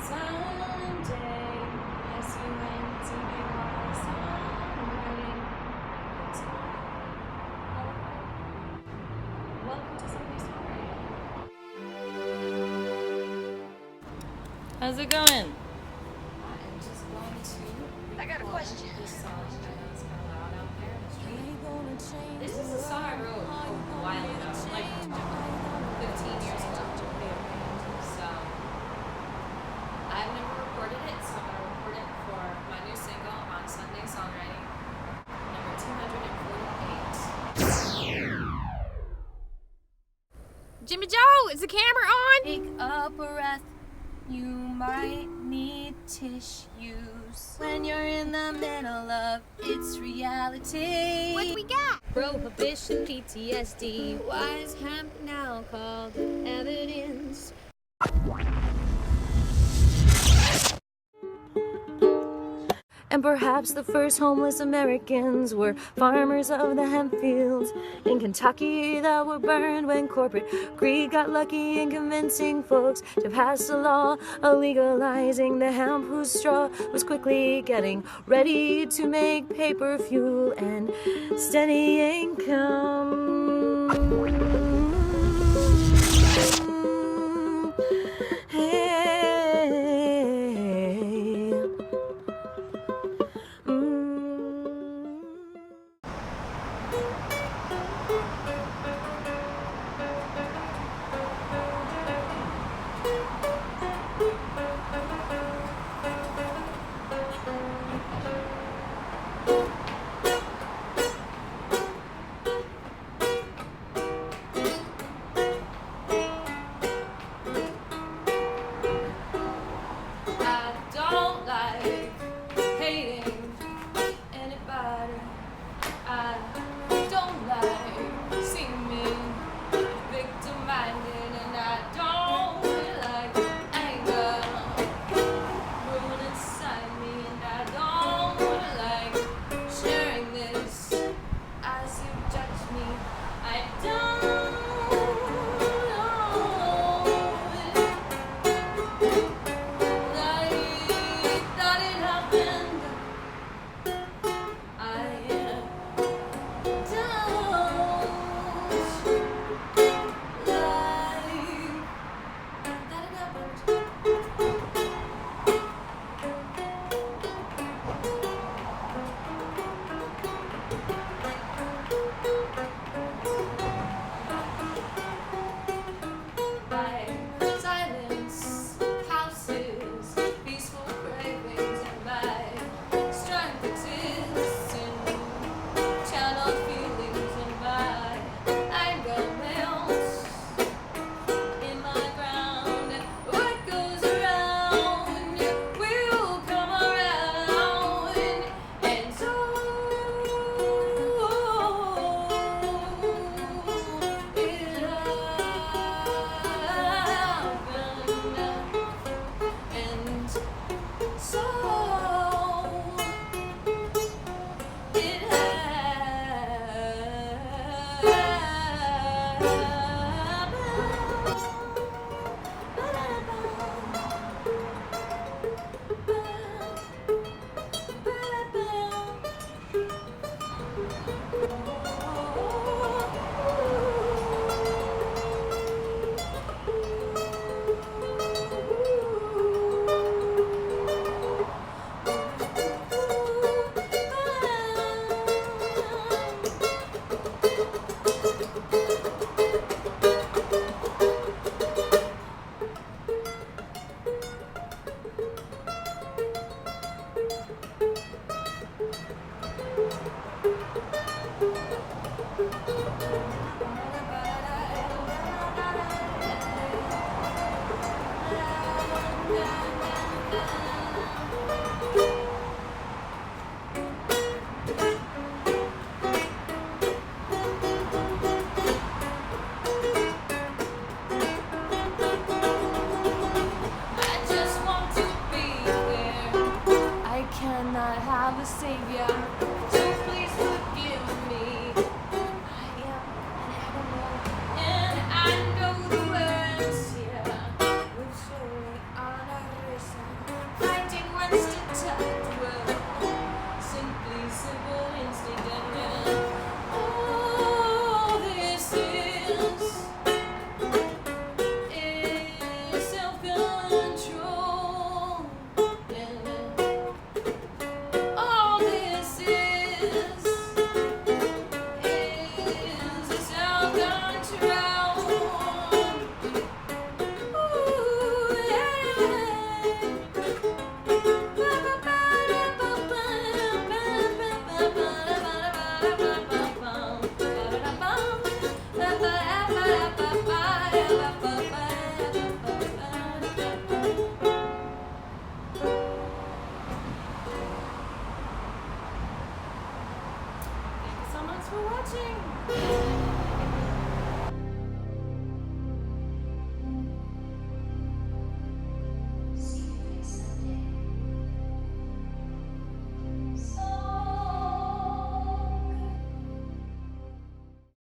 Someday, S-U-N-T-A-Y, songwriting. Welcome to Somebody's Songwriting. How's it going? I'm just going to. I got a question. This song, I know it's kind of loud out there. This is a song I wrote a while ago, like 15 years ago. So I've never recorded it, so I'm going to record it for my new single on Sunday Songwriting, number 248. Jimmy Joe, is the camera on? Take a breath, you might need tissues when you're in the middle of its reality. What do we got? Prohibition PTSD. Why is hemp now called evidence? And perhaps the first homeless Americans were farmers of the hemp fields in Kentucky that were burned when corporate greed got lucky in convincing folks to pass a law legalizing the hemp, whose straw was quickly getting ready to make paper fuel and steady income.